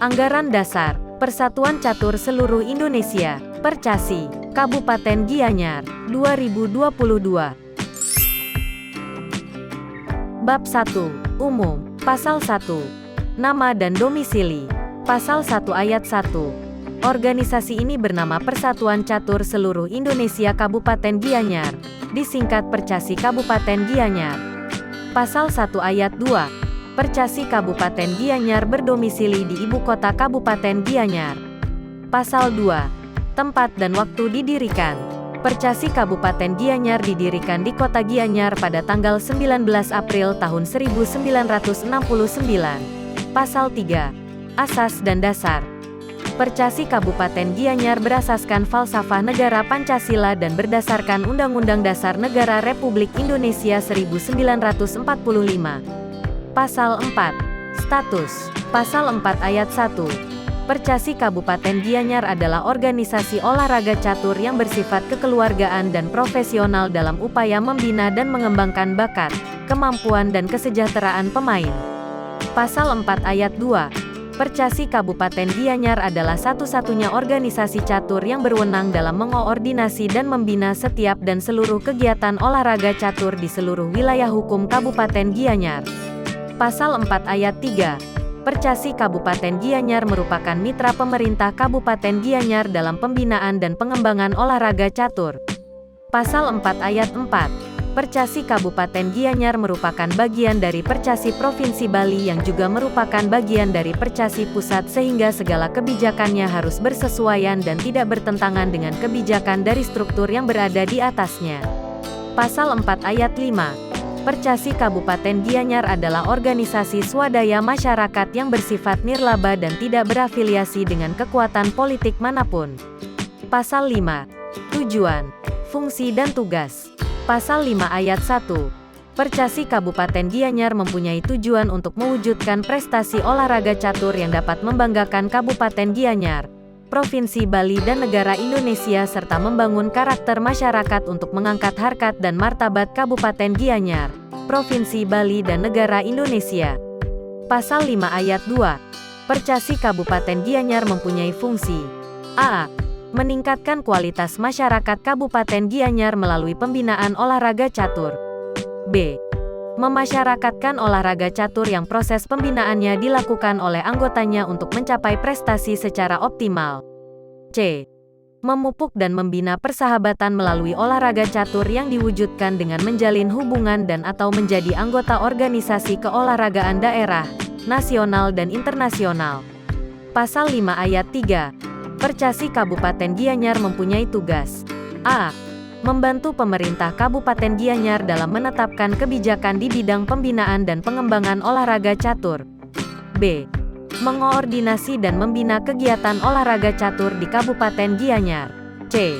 Anggaran Dasar Persatuan Catur Seluruh Indonesia, Percasi, Kabupaten Gianyar, 2022. Bab 1. Umum. Pasal 1. Nama dan domisili. Pasal 1 ayat 1. Organisasi ini bernama Persatuan Catur Seluruh Indonesia Kabupaten Gianyar, disingkat Percasi Kabupaten Gianyar. Pasal 1 ayat 2. Percasi Kabupaten Gianyar berdomisili di Ibu Kota Kabupaten Gianyar. Pasal 2. Tempat dan waktu didirikan. Percasi Kabupaten Gianyar didirikan di Kota Gianyar pada tanggal 19 April tahun 1969. Pasal 3. Asas dan dasar. Percasi Kabupaten Gianyar berasaskan falsafah negara Pancasila dan berdasarkan Undang-Undang Dasar Negara Republik Indonesia 1945. Pasal 4. Status. Pasal 4 ayat 1. Percasi Kabupaten Gianyar adalah organisasi olahraga catur yang bersifat kekeluargaan dan profesional dalam upaya membina dan mengembangkan bakat, kemampuan dan kesejahteraan pemain. Pasal 4 ayat 2. Percasi Kabupaten Gianyar adalah satu-satunya organisasi catur yang berwenang dalam mengoordinasi dan membina setiap dan seluruh kegiatan olahraga catur di seluruh wilayah hukum Kabupaten Gianyar. Pasal 4 ayat 3. Percasi Kabupaten Gianyar merupakan mitra pemerintah Kabupaten Gianyar dalam pembinaan dan pengembangan olahraga catur. Pasal 4 ayat 4. Percasi Kabupaten Gianyar merupakan bagian dari Percasi Provinsi Bali yang juga merupakan bagian dari Percasi Pusat sehingga segala kebijakannya harus bersesuaian dan tidak bertentangan dengan kebijakan dari struktur yang berada di atasnya. Pasal 4 ayat 5. Percasi Kabupaten Gianyar adalah organisasi swadaya masyarakat yang bersifat nirlaba dan tidak berafiliasi dengan kekuatan politik manapun. Pasal 5. Tujuan, fungsi dan tugas. Pasal 5 ayat 1. Percasi Kabupaten Gianyar mempunyai tujuan untuk mewujudkan prestasi olahraga catur yang dapat membanggakan Kabupaten Gianyar, Provinsi Bali dan negara Indonesia serta membangun karakter masyarakat untuk mengangkat harkat dan martabat Kabupaten Gianyar, Provinsi Bali dan negara Indonesia. Pasal 5 ayat 2. Percasi Kabupaten Gianyar mempunyai fungsi a. Meningkatkan kualitas masyarakat Kabupaten Gianyar melalui pembinaan olahraga catur. b. Memasyarakatkan olahraga catur yang proses pembinaannya dilakukan oleh anggotanya untuk mencapai prestasi secara optimal. C. Memupuk dan membina persahabatan melalui olahraga catur yang diwujudkan dengan menjalin hubungan dan atau menjadi anggota organisasi keolahragaan daerah, nasional dan internasional. Pasal 5 ayat 3. Percasi Kabupaten Gianyar mempunyai tugas a. Membantu pemerintah Kabupaten Gianyar dalam menetapkan kebijakan di bidang pembinaan dan pengembangan olahraga catur. b. Mengoordinasi dan membina kegiatan olahraga catur di Kabupaten Gianyar. c.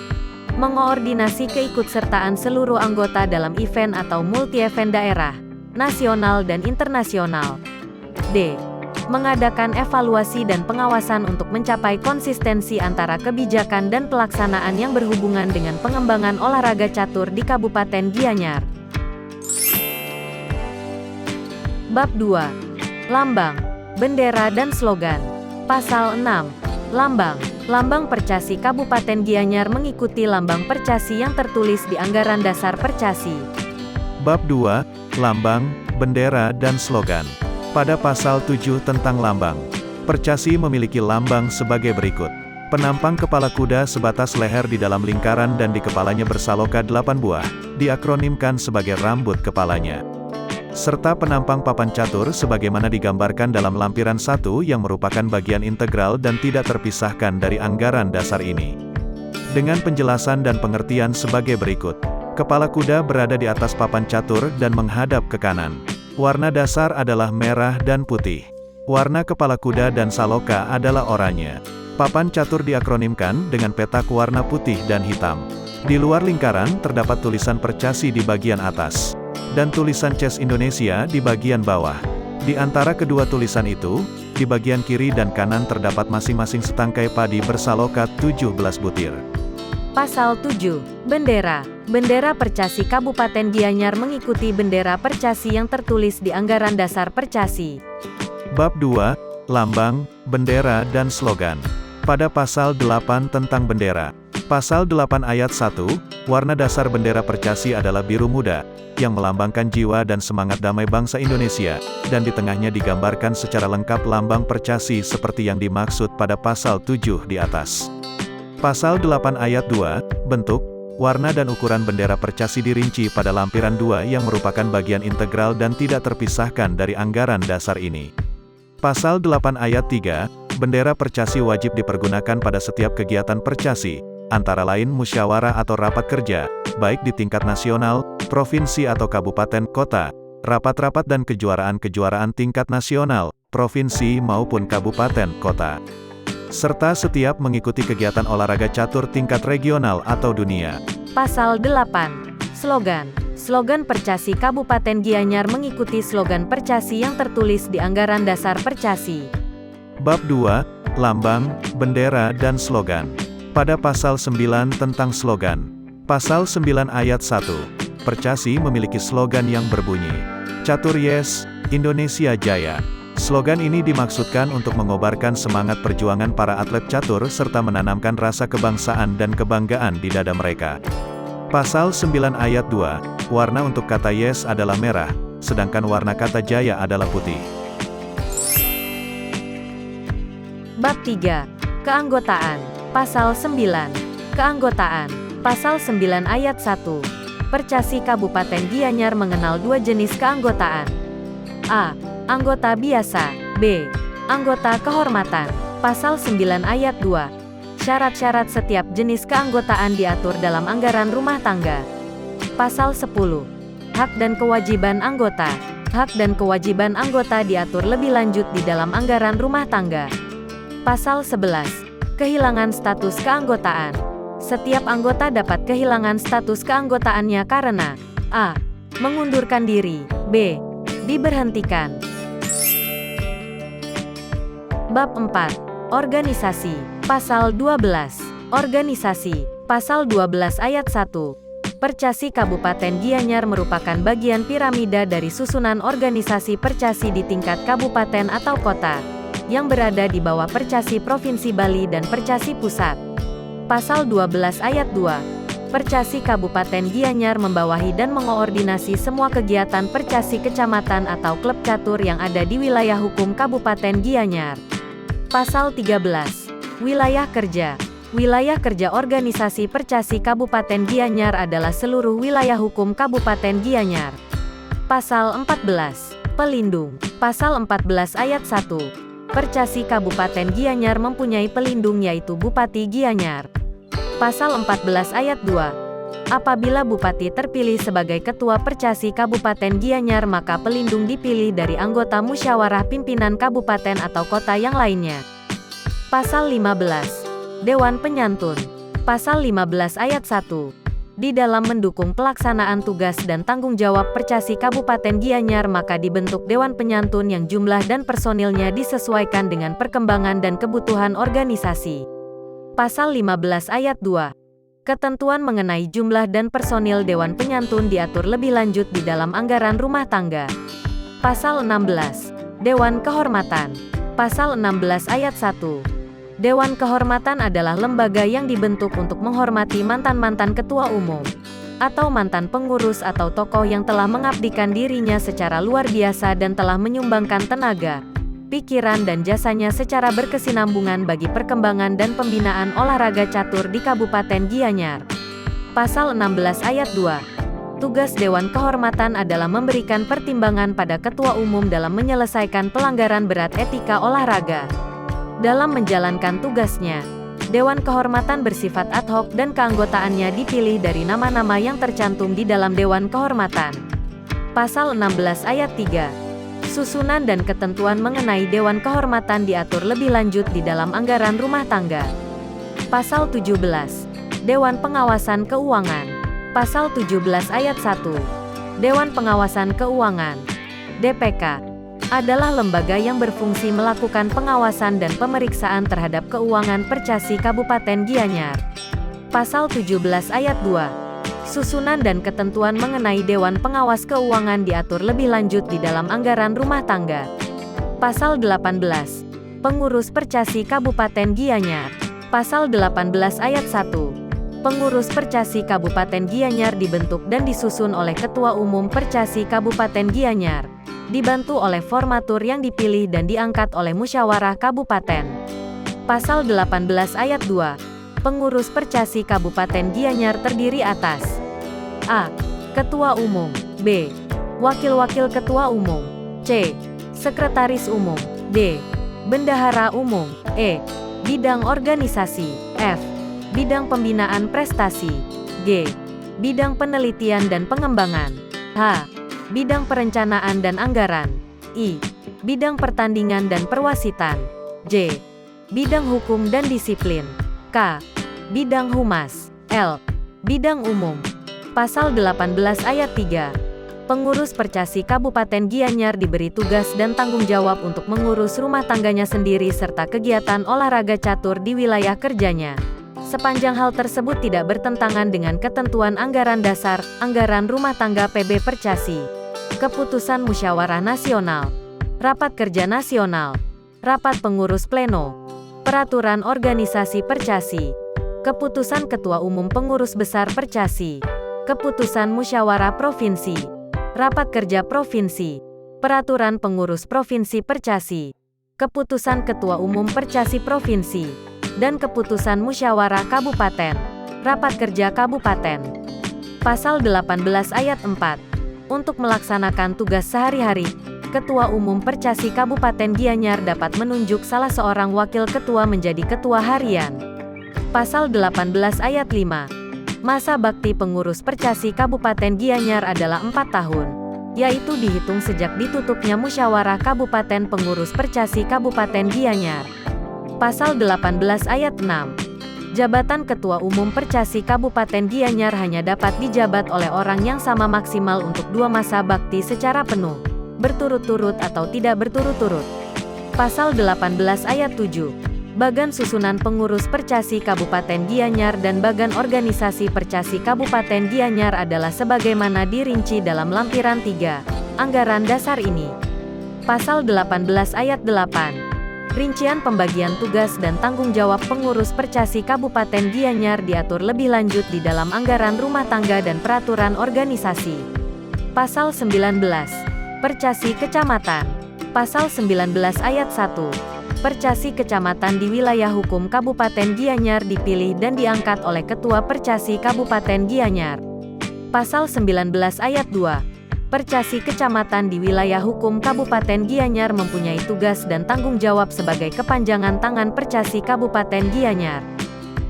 Mengoordinasi keikutsertaan seluruh anggota dalam event atau multi-event daerah, nasional dan internasional. d. Mengadakan evaluasi dan pengawasan untuk mencapai konsistensi antara kebijakan dan pelaksanaan yang berhubungan dengan pengembangan olahraga catur di Kabupaten Gianyar. Bab 2. Lambang, bendera dan slogan. Pasal 6. Lambang. Lambang Percasi Kabupaten Gianyar mengikuti lambang Percasi yang tertulis di Anggaran Dasar Percasi. Bab 2. Lambang, bendera dan slogan. Pada pasal 7 tentang lambang, Percasi memiliki lambang sebagai berikut. Penampang kepala kuda sebatas leher di dalam lingkaran dan di kepalanya bersaloka 8 buah, diakronimkan sebagai rambut kepalanya. Serta penampang papan catur sebagaimana digambarkan dalam lampiran 1 yang merupakan bagian integral dan tidak terpisahkan dari anggaran dasar ini. Dengan penjelasan dan pengertian sebagai berikut. Kepala kuda berada di atas papan catur dan menghadap ke kanan. Warna dasar adalah merah dan putih. Warna kepala kuda dan saloka adalah oranye. Papan catur diakronimkan dengan petak warna putih dan hitam. Di luar lingkaran terdapat tulisan Percasi di bagian atas, dan tulisan CES Indonesia di bagian bawah. Di antara kedua tulisan itu, di bagian kiri dan kanan terdapat masing-masing setangkai padi bersaloka 17 butir. Pasal 7. Bendera. Bendera Percasi Kabupaten Gianyar mengikuti bendera Percasi yang tertulis di Anggaran Dasar Percasi. Bab 2. Lambang, bendera dan slogan. Pada pasal 8 tentang bendera. Pasal 8 ayat 1, warna dasar bendera Percasi adalah biru muda, yang melambangkan jiwa dan semangat damai bangsa Indonesia, dan di tengahnya digambarkan secara lengkap lambang Percasi seperti yang dimaksud pada pasal 7 di atas. Pasal 8 ayat 2, bentuk, warna dan ukuran bendera Percasi dirinci pada lampiran 2 yang merupakan bagian integral dan tidak terpisahkan dari anggaran dasar ini. Pasal 8 ayat 3, bendera Percasi wajib dipergunakan pada setiap kegiatan Percasi, antara lain musyawarah atau rapat kerja, baik di tingkat nasional, provinsi atau kabupaten kota, rapat-rapat dan kejuaraan-kejuaraan tingkat nasional, provinsi maupun kabupaten kota, serta setiap mengikuti kegiatan olahraga catur tingkat regional atau dunia. Pasal 8. Slogan. Slogan Percasi Kabupaten Gianyar mengikuti slogan Percasi yang tertulis di anggaran dasar Percasi. Bab 2, Lambang, Bendera dan Slogan. Pada pasal 9 tentang slogan. Pasal 9 ayat 1. Percasi memiliki slogan yang berbunyi, Catur Yes, Indonesia Jaya. Slogan ini dimaksudkan untuk mengobarkan semangat perjuangan para atlet catur serta menanamkan rasa kebangsaan dan kebanggaan di dada mereka. Pasal 9 ayat 2, warna untuk kata Yes adalah merah, sedangkan warna kata Jaya adalah putih. Bab 3. Keanggotaan. Pasal 9. Keanggotaan. Pasal 9 ayat 1. Percasi Kabupaten Gianyar mengenal dua jenis keanggotaan. A. Anggota biasa. B. Anggota kehormatan. Pasal 9 ayat 2. Syarat-syarat setiap jenis keanggotaan diatur dalam anggaran rumah tangga. Pasal 10. Hak dan kewajiban anggota. Hak dan kewajiban anggota diatur lebih lanjut di dalam anggaran rumah tangga. Pasal 11. Kehilangan status keanggotaan. Setiap anggota dapat kehilangan status keanggotaannya karena A. Mengundurkan diri. B. Diberhentikan. Bab 4. Organisasi. Pasal 12. Organisasi. Pasal 12 ayat 1. Percasi Kabupaten Gianyar merupakan bagian piramida dari susunan organisasi Percasi di tingkat kabupaten atau kota, yang berada di bawah Percasi Provinsi Bali dan Percasi Pusat. Pasal 12 ayat 2. Percasi Kabupaten Gianyar membawahi dan mengoordinasi semua kegiatan Percasi kecamatan atau klub catur yang ada di wilayah hukum Kabupaten Gianyar. Pasal 13. Wilayah kerja. Wilayah kerja organisasi Percasi Kabupaten Gianyar adalah seluruh wilayah hukum Kabupaten Gianyar. Pasal 14. Pelindung. Pasal 14 ayat 1. Percasi Kabupaten Gianyar mempunyai pelindung yaitu Bupati Gianyar. Pasal 14 ayat 2. Apabila Bupati terpilih sebagai Ketua Percasi Kabupaten Gianyar maka pelindung dipilih dari anggota musyawarah pimpinan kabupaten atau kota yang lainnya. Pasal 15. Dewan Penyantun. Pasal 15 ayat 1. Di dalam mendukung pelaksanaan tugas dan tanggung jawab Percasi Kabupaten Gianyar maka dibentuk Dewan Penyantun yang jumlah dan personilnya disesuaikan dengan perkembangan dan kebutuhan organisasi. Pasal 15 ayat 2. Ketentuan mengenai jumlah dan personil Dewan Penyantun diatur lebih lanjut di dalam anggaran rumah tangga. Pasal 16. Dewan Kehormatan. Pasal 16 ayat 1. Dewan Kehormatan adalah lembaga yang dibentuk untuk menghormati mantan-mantan ketua umum, atau mantan pengurus atau tokoh yang telah mengabdikan dirinya secara luar biasa dan telah menyumbangkan tenaga, pikiran dan jasanya secara berkesinambungan bagi perkembangan dan pembinaan olahraga catur di Kabupaten Gianyar. Pasal 16 ayat 2. Tugas Dewan Kehormatan adalah memberikan pertimbangan pada ketua umum dalam menyelesaikan pelanggaran berat etika olahraga. Dalam menjalankan tugasnya, Dewan Kehormatan bersifat ad hoc dan keanggotaannya dipilih dari nama-nama yang tercantum di dalam Dewan Kehormatan. Pasal 16 ayat 3. Susunan dan ketentuan mengenai Dewan Kehormatan diatur lebih lanjut di dalam anggaran rumah tangga. Pasal 17. Dewan Pengawasan Keuangan. Pasal 17 ayat 1. Dewan Pengawasan Keuangan (DPK) adalah lembaga yang berfungsi melakukan pengawasan dan pemeriksaan terhadap keuangan Percasi Kabupaten Gianyar. Pasal 17 ayat 2. Susunan dan ketentuan mengenai Dewan Pengawas Keuangan diatur lebih lanjut di dalam anggaran rumah tangga. Pasal 18. Pengurus Percasi Kabupaten Gianyar. Pasal 18 ayat 1. Pengurus Percasi Kabupaten Gianyar dibentuk dan disusun oleh Ketua Umum Percasi Kabupaten Gianyar, dibantu oleh formatur yang dipilih dan diangkat oleh Musyawarah Kabupaten. Pasal 18 ayat 2. Pengurus Percasi Kabupaten Gianyar terdiri atas A. Ketua Umum. B. Wakil-wakil Ketua Umum. C. Sekretaris Umum. D. Bendahara Umum. E. Bidang Organisasi. F. Bidang Pembinaan Prestasi. G. Bidang Penelitian dan Pengembangan. H. Bidang Perencanaan dan Anggaran. I. Bidang Pertandingan dan Perwasitan. J. Bidang Hukum dan Disiplin. K. Bidang Humas. L. Bidang Umum. Pasal 18 ayat 3. Pengurus Percasi Kabupaten Gianyar diberi tugas dan tanggung jawab untuk mengurus rumah tangganya sendiri serta kegiatan olahraga catur di wilayah kerjanya. Sepanjang hal tersebut tidak bertentangan dengan ketentuan anggaran dasar, anggaran rumah tangga PB Percasi, keputusan Musyawarah Nasional, Rapat Kerja Nasional, Rapat Pengurus Pleno, Peraturan Organisasi Percasi, Keputusan Ketua Umum Pengurus Besar Percasi, Keputusan Musyawarah Provinsi, Rapat Kerja Provinsi, Peraturan Pengurus Provinsi Percasi, Keputusan Ketua Umum Percasi Provinsi, dan Keputusan Musyawarah Kabupaten, Rapat Kerja Kabupaten. Pasal 18 ayat 4. Untuk melaksanakan tugas sehari-hari, Ketua Umum Percasi Kabupaten Gianyar dapat menunjuk salah seorang wakil ketua menjadi ketua harian. Pasal 18 ayat 5. Masa bakti pengurus Percasi Kabupaten Gianyar adalah 4 tahun, yaitu dihitung sejak ditutupnya Musyawarah Kabupaten Pengurus Percasi Kabupaten Gianyar. Pasal 18 ayat 6. Jabatan Ketua Umum Percasi Kabupaten Gianyar hanya dapat dijabat oleh orang yang sama maksimal untuk 2 masa bakti secara penuh, berturut-turut atau tidak berturut-turut. Pasal 18 ayat 7. Bagan Susunan Pengurus Percasi Kabupaten Gianyar dan Bagan Organisasi Percasi Kabupaten Gianyar adalah sebagaimana dirinci dalam lampiran 3, Anggaran Dasar ini. Pasal 18 ayat 8. Rincian pembagian tugas dan tanggung jawab pengurus Percasi Kabupaten Gianyar diatur lebih lanjut di dalam Anggaran Rumah Tangga dan Peraturan Organisasi. Pasal 19. Percasi Kecamatan. Pasal 19 ayat 1. Percasi Kecamatan di wilayah hukum Kabupaten Gianyar dipilih dan diangkat oleh Ketua Percasi Kabupaten Gianyar. Pasal 19 ayat 2. Percasi Kecamatan di wilayah hukum Kabupaten Gianyar mempunyai tugas dan tanggung jawab sebagai kepanjangan tangan Percasi Kabupaten Gianyar.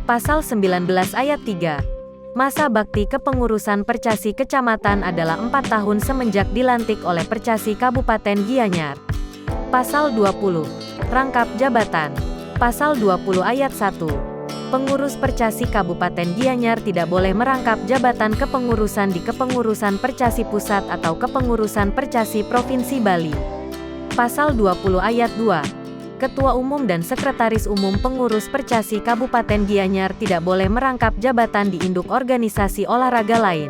Pasal 19 ayat 3. Masa bakti kepengurusan Percasi Kecamatan adalah 4 tahun semenjak dilantik oleh Percasi Kabupaten Gianyar. Pasal 20. Rangkap jabatan. Pasal 20 ayat 1. Pengurus Percasi Kabupaten Gianyar tidak boleh merangkap jabatan kepengurusan di Kepengurusan Percasi Pusat atau Kepengurusan Percasi Provinsi Bali. Pasal 20 ayat 2. Ketua Umum dan Sekretaris Umum Pengurus Percasi Kabupaten Gianyar tidak boleh merangkap jabatan di induk organisasi olahraga lain.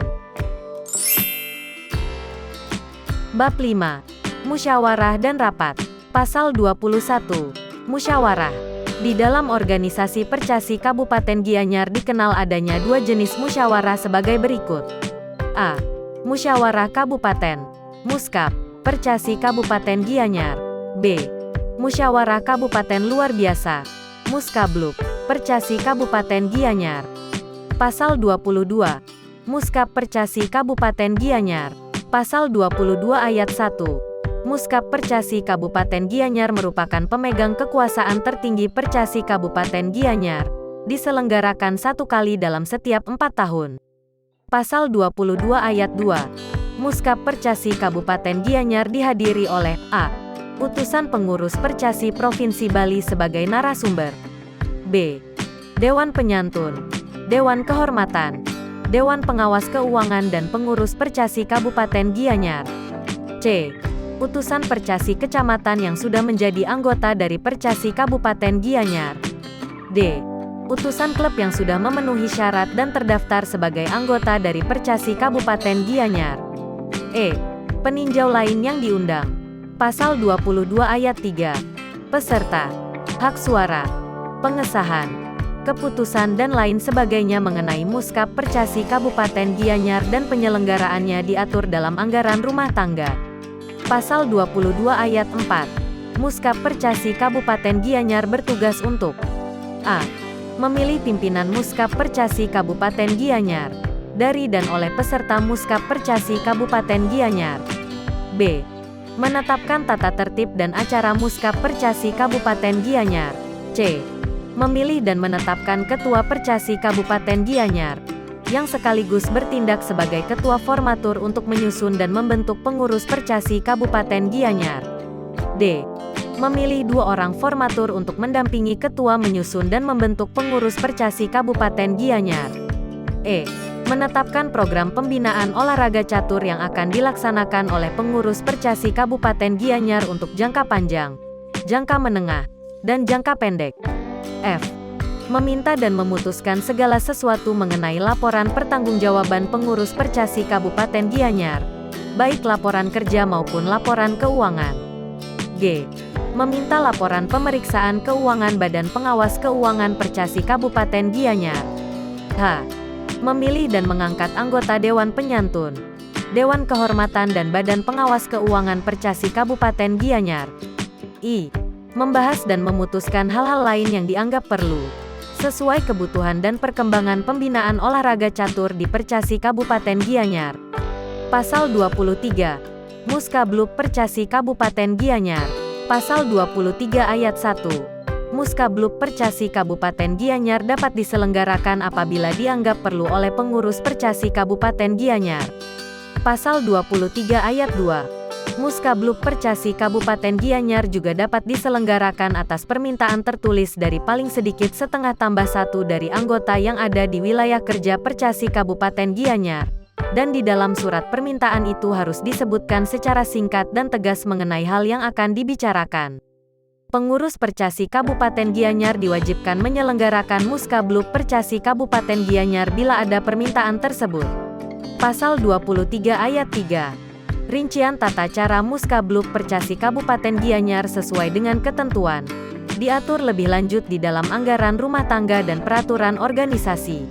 Bab 5. Musyawarah dan Rapat. Pasal 21. Musyawarah. Di dalam organisasi Percasi Kabupaten Gianyar dikenal adanya 2 jenis musyawarah sebagai berikut. A. Musyawarah Kabupaten. Muskap. Percasi Kabupaten Gianyar. B. Musyawarah Kabupaten Luar Biasa. Muskabluk. Percasi Kabupaten Gianyar. Pasal 22. Muskap Percasi Kabupaten Gianyar. Pasal 22 ayat 1. Muskap Percasi Kabupaten Gianyar merupakan pemegang kekuasaan tertinggi Percasi Kabupaten Gianyar, diselenggarakan 1 kali dalam setiap 4 tahun. Pasal 22 ayat 2. Muskap Percasi Kabupaten Gianyar dihadiri oleh A. Utusan Pengurus Percasi Provinsi Bali sebagai narasumber. B. Dewan Penyantun, Dewan Kehormatan, Dewan Pengawas Keuangan dan Pengurus Percasi Kabupaten Gianyar. C. Utusan Percasi Kecamatan yang sudah menjadi anggota dari Percasi Kabupaten Gianyar. D. Utusan klub yang sudah memenuhi syarat dan terdaftar sebagai anggota dari Percasi Kabupaten Gianyar. E. Peninjau lain yang diundang. Pasal 22 ayat 3. Peserta. hak suara, pengesahan, keputusan dan lain sebagainya mengenai Muskap Percasi Kabupaten Gianyar dan penyelenggaraannya diatur dalam anggaran rumah tangga. Pasal 22 ayat 4. Muskap Percasi Kabupaten Gianyar bertugas untuk a. memilih pimpinan Muskap Percasi Kabupaten Gianyar dari dan oleh peserta Muskap Percasi Kabupaten Gianyar. b. menetapkan tata tertib dan acara Muskap Percasi Kabupaten Gianyar. c. memilih dan menetapkan Ketua Percasi Kabupaten Gianyar, yang sekaligus bertindak sebagai Ketua Formatur untuk menyusun dan membentuk pengurus Percasi Kabupaten Gianyar. d. memilih 2 orang formatur untuk mendampingi Ketua menyusun dan membentuk pengurus Percasi Kabupaten Gianyar. e. menetapkan program pembinaan olahraga catur yang akan dilaksanakan oleh pengurus Percasi Kabupaten Gianyar untuk jangka panjang, jangka menengah, dan jangka pendek. F. meminta dan memutuskan segala sesuatu mengenai laporan pertanggungjawaban pengurus Percasi Kabupaten Gianyar, baik laporan kerja maupun laporan keuangan. G. meminta laporan pemeriksaan keuangan Badan Pengawas Keuangan Percasi Kabupaten Gianyar. H. memilih dan mengangkat anggota Dewan Penyantun, Dewan Kehormatan dan Badan Pengawas Keuangan Percasi Kabupaten Gianyar. I. membahas dan memutuskan hal-hal lain yang dianggap perlu, sesuai kebutuhan dan perkembangan pembinaan olahraga catur di Percasi Kabupaten Gianyar. Pasal 23. Muskablup Percasi Kabupaten Gianyar. Pasal 23 ayat 1. Muskablup Percasi Kabupaten Gianyar dapat diselenggarakan apabila dianggap perlu oleh pengurus Percasi Kabupaten Gianyar. Pasal 23 ayat 2. Muskablup Percasi Kabupaten Gianyar juga dapat diselenggarakan atas permintaan tertulis dari paling sedikit setengah tambah 1 dari anggota yang ada di wilayah kerja Percasi Kabupaten Gianyar, dan di dalam surat permintaan itu harus disebutkan secara singkat dan tegas mengenai hal yang akan dibicarakan. Pengurus Percasi Kabupaten Gianyar diwajibkan menyelenggarakan Muskablup Percasi Kabupaten Gianyar bila ada permintaan tersebut. Pasal 23 ayat 3. Rincian tata cara Muskablup Percasi Kabupaten Gianyar sesuai dengan ketentuan diatur lebih lanjut di dalam anggaran rumah tangga dan peraturan organisasi.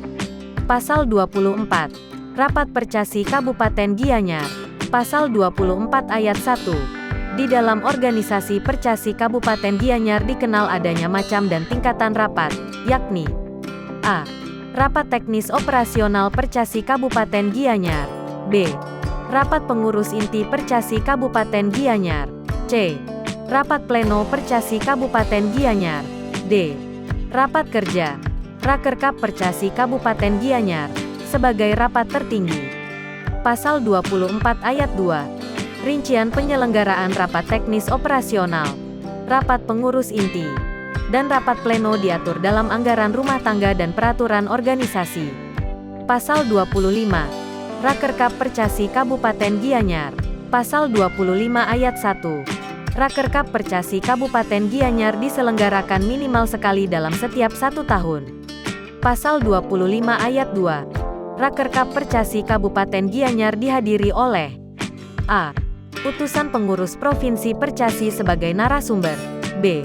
Pasal 24. Rapat Percasi Kabupaten Gianyar. Pasal 24 ayat 1. Di dalam organisasi Percasi Kabupaten Gianyar dikenal adanya macam dan tingkatan rapat, yakni a. Rapat Teknis Operasional Percasi Kabupaten Gianyar. b. Rapat Pengurus Inti Percasi Kabupaten Gianyar. c. Rapat Pleno Percasi Kabupaten Gianyar. d. Rapat Kerja Rakerkap Percasi Kabupaten Gianyar sebagai rapat tertinggi. Pasal 24 ayat 2. Rincian penyelenggaraan rapat teknis operasional, rapat pengurus inti, dan rapat pleno diatur dalam anggaran rumah tangga dan peraturan organisasi. Pasal 25. Rakerkap Percasi Kabupaten Gianyar. Pasal 25 ayat 1. Rakerkap Percasi Kabupaten Gianyar diselenggarakan minimal sekali dalam setiap 1 tahun. Pasal 25 ayat 2. Rakerkap Percasi Kabupaten Gianyar dihadiri oleh a. Utusan pengurus Provinsi Percasi sebagai narasumber. b.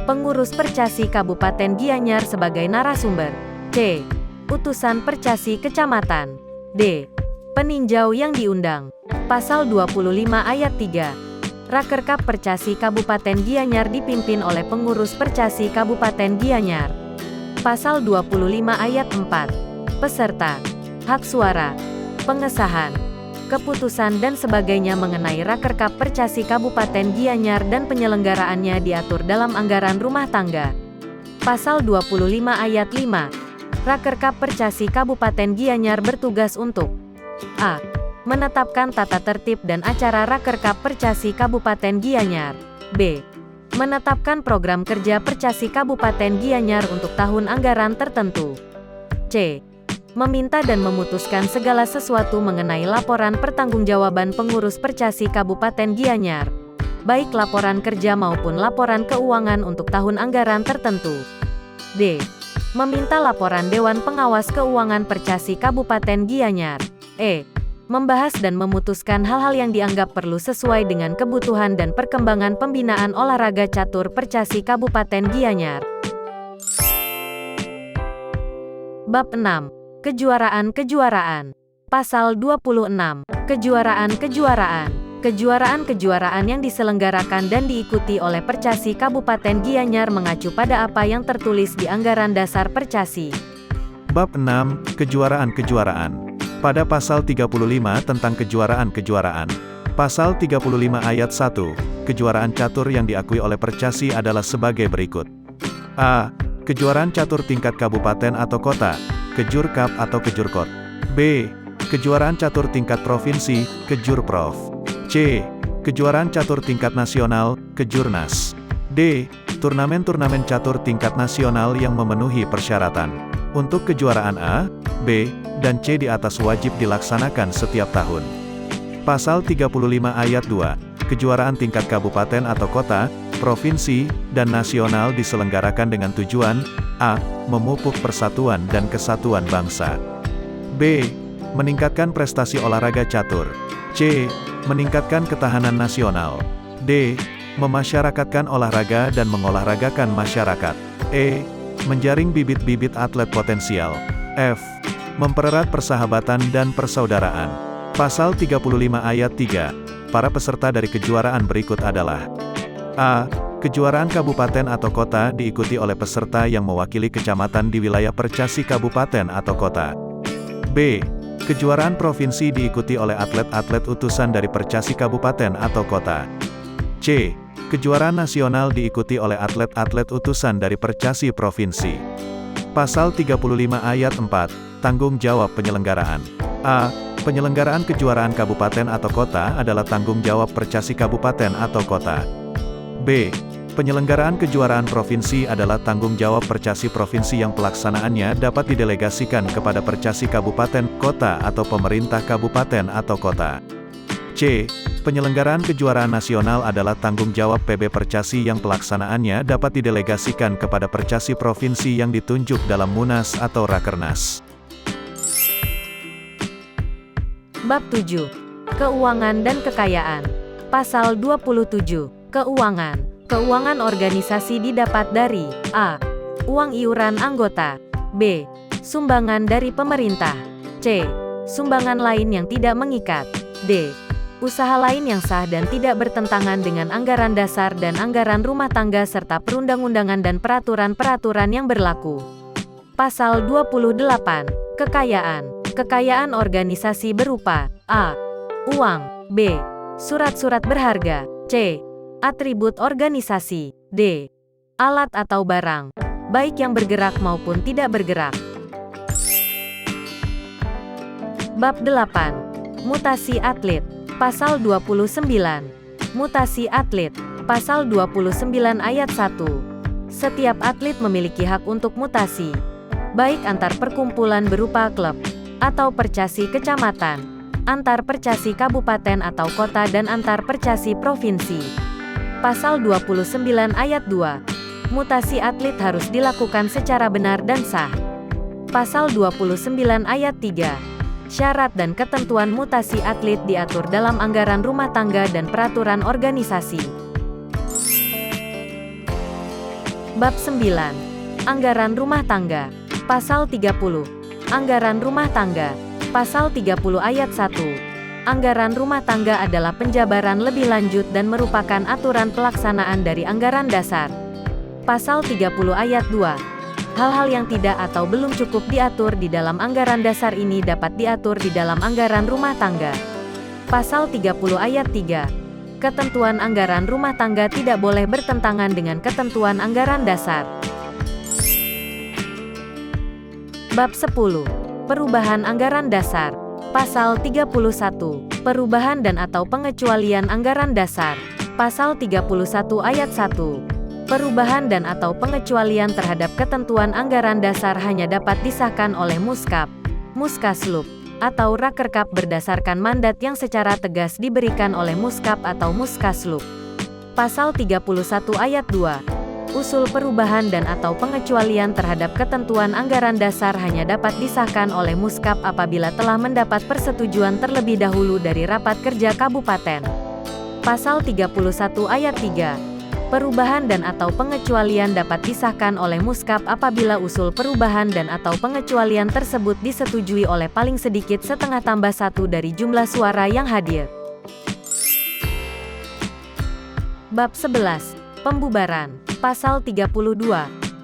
Pengurus Percasi Kabupaten Gianyar sebagai narasumber. c. Utusan Percasi Kecamatan. d. Peninjau yang diundang. Pasal 25 ayat 3. Rakerkap Percasi Kabupaten Gianyar dipimpin oleh pengurus Percasi Kabupaten Gianyar. Pasal 25 ayat 4. Peserta, hak suara, pengesahan, keputusan dan sebagainya mengenai Rakerkap Percasi Kabupaten Gianyar dan penyelenggaraannya diatur dalam anggaran rumah tangga. Pasal 25 ayat 5. Rakerkap Percasi Kabupaten Gianyar bertugas untuk a. Menetapkan tata tertib dan acara Rakerkap Percasi Kabupaten Gianyar. b. Menetapkan program kerja Percasi Kabupaten Gianyar untuk tahun anggaran tertentu. c. Meminta dan memutuskan segala sesuatu mengenai laporan pertanggungjawaban pengurus Percasi Kabupaten Gianyar, baik laporan kerja maupun laporan keuangan untuk tahun anggaran tertentu. d. Meminta laporan Dewan Pengawas Keuangan Percasi Kabupaten Gianyar. e. membahas dan memutuskan hal-hal yang dianggap perlu sesuai dengan kebutuhan dan perkembangan pembinaan olahraga catur Percasi Kabupaten Gianyar. Bab 6. Kejuaraan-kejuaraan. Pasal 26. Kejuaraan-kejuaraan. Kejuaraan-kejuaraan yang diselenggarakan dan diikuti oleh Percasi Kabupaten Gianyar mengacu pada apa yang tertulis di Anggaran Dasar Percasi. Bab 6. Kejuaraan-kejuaraan. Pada pasal 35 tentang kejuaraan-kejuaraan. Pasal 35 ayat 1. Kejuaraan catur yang diakui oleh Percasi adalah sebagai berikut. A. Kejuaraan catur tingkat kabupaten atau kota, Kejurkap atau Kejurkot. B. Kejuaraan catur tingkat provinsi, Kejurprov. C. Kejuaraan catur tingkat nasional, Kejurnas. D. Turnamen-turnamen catur tingkat nasional yang memenuhi persyaratan. Untuk kejuaraan A, B, dan C di atas wajib dilaksanakan setiap tahun. Pasal 35 ayat 2. Kejuaraan tingkat kabupaten atau kota, provinsi, dan nasional diselenggarakan dengan tujuan A. Memupuk persatuan dan kesatuan bangsa. B. Meningkatkan prestasi olahraga catur. C. Meningkatkan ketahanan nasional. D. Memasyarakatkan olahraga dan mengolahragakan masyarakat. E. Menjaring bibit-bibit atlet potensial. F. Mempererat persahabatan dan persaudaraan. Pasal 35 ayat 3. Para peserta dari kejuaraan berikut adalah A. Kejuaraan kabupaten atau kota diikuti oleh peserta yang mewakili kecamatan di wilayah Percasi kabupaten atau kota. B. Kejuaraan provinsi diikuti oleh atlet-atlet utusan dari Percasi kabupaten atau kota. C. Kejuaraan nasional diikuti oleh atlet-atlet utusan dari Percasi provinsi. Pasal 35 ayat 4. Tanggung jawab penyelenggaraan. A. Penyelenggaraan kejuaraan kabupaten atau kota adalah tanggung jawab Percasi kabupaten atau kota. B. Penyelenggaraan kejuaraan provinsi adalah tanggung jawab Percasi provinsi yang pelaksanaannya dapat didelegasikan kepada Percasi kabupaten, kota atau pemerintah kabupaten atau kota. C. Penyelenggaraan kejuaraan nasional adalah tanggung jawab PB Percasi yang pelaksanaannya dapat didelegasikan kepada Percasi provinsi yang ditunjuk dalam Munas atau Rakernas. Bab 7. Keuangan dan kekayaan. Pasal 27. Keuangan. Keuangan organisasi didapat dari A. Uang iuran anggota. B. Sumbangan dari pemerintah. C. Sumbangan lain yang tidak mengikat. D. Usaha lain yang sah dan tidak bertentangan dengan anggaran dasar dan anggaran rumah tangga serta perundang-undangan dan peraturan-peraturan yang berlaku. Pasal 28. Kekayaan. Kekayaan organisasi berupa A. Uang. B. Surat-surat berharga. C. Atribut organisasi. D. Alat atau barang, baik yang bergerak maupun tidak bergerak. Bab 8. Mutasi atlet. Pasal 29. Mutasi atlet. Pasal 29 ayat 1. Setiap atlet memiliki hak untuk mutasi, baik antar perkumpulan berupa klub, atau Percasi kecamatan, antar Percasi kabupaten atau kota dan antar Percasi provinsi. Pasal 29 ayat 2. Mutasi atlet harus dilakukan secara benar dan sah. Pasal 29 ayat 3. Syarat dan ketentuan mutasi atlet diatur dalam anggaran rumah tangga dan peraturan organisasi. Bab 9. Anggaran rumah tangga. Pasal 30. Anggaran rumah tangga. Pasal 30 ayat 1. Anggaran rumah tangga adalah penjabaran lebih lanjut dan merupakan aturan pelaksanaan dari anggaran dasar. Pasal 30 ayat 2. Hal-hal yang tidak atau belum cukup diatur di dalam anggaran dasar ini dapat diatur di dalam anggaran rumah tangga. Pasal 30 ayat 3. Ketentuan anggaran rumah tangga tidak boleh bertentangan dengan ketentuan anggaran dasar. Bab 10. Perubahan anggaran dasar. Pasal 31. Perubahan dan atau pengecualian anggaran dasar. Pasal 31 ayat 1. Perubahan dan atau pengecualian terhadap ketentuan anggaran dasar hanya dapat disahkan oleh Muskap, Muskaslup, atau Rakerkap berdasarkan mandat yang secara tegas diberikan oleh Muskap atau Muskaslup. Pasal 31 ayat 2. Usul perubahan dan atau pengecualian terhadap ketentuan anggaran dasar hanya dapat disahkan oleh Muskap apabila telah mendapat persetujuan terlebih dahulu dari rapat kerja kabupaten. Pasal 31 ayat 3. Perubahan dan atau pengecualian dapat disahkan oleh Muskap apabila usul perubahan dan atau pengecualian tersebut disetujui oleh paling sedikit setengah tambah 1 dari jumlah suara yang hadir. Bab 11. Pembubaran. Pasal 32.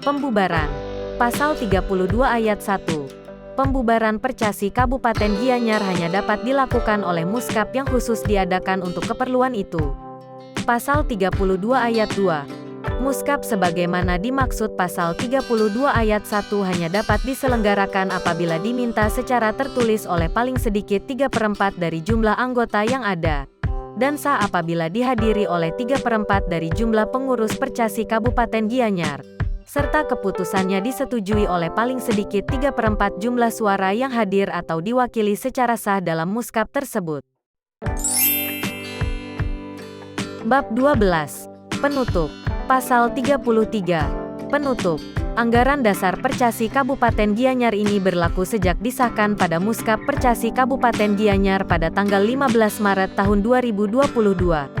Pembubaran. Pasal 32 ayat 1. Pembubaran Percasi Kabupaten Gianyar hanya dapat dilakukan oleh Muskap yang khusus diadakan untuk keperluan itu. Pasal 32 ayat 2. Muskap sebagaimana dimaksud pasal 32 ayat 1 hanya dapat diselenggarakan apabila diminta secara tertulis oleh paling sedikit 3/4 dari jumlah anggota yang ada, dan sah apabila dihadiri oleh 3/4 dari jumlah pengurus Percasi Kabupaten Gianyar, serta keputusannya disetujui oleh paling sedikit 3/4 jumlah suara yang hadir atau diwakili secara sah dalam Muskap tersebut. Bab 12. Penutup. Pasal 33. Penutup. Anggaran dasar Percasi Kabupaten Gianyar ini berlaku sejak disahkan pada Muskap Percasi Kabupaten Gianyar pada tanggal 15 Maret tahun 2022.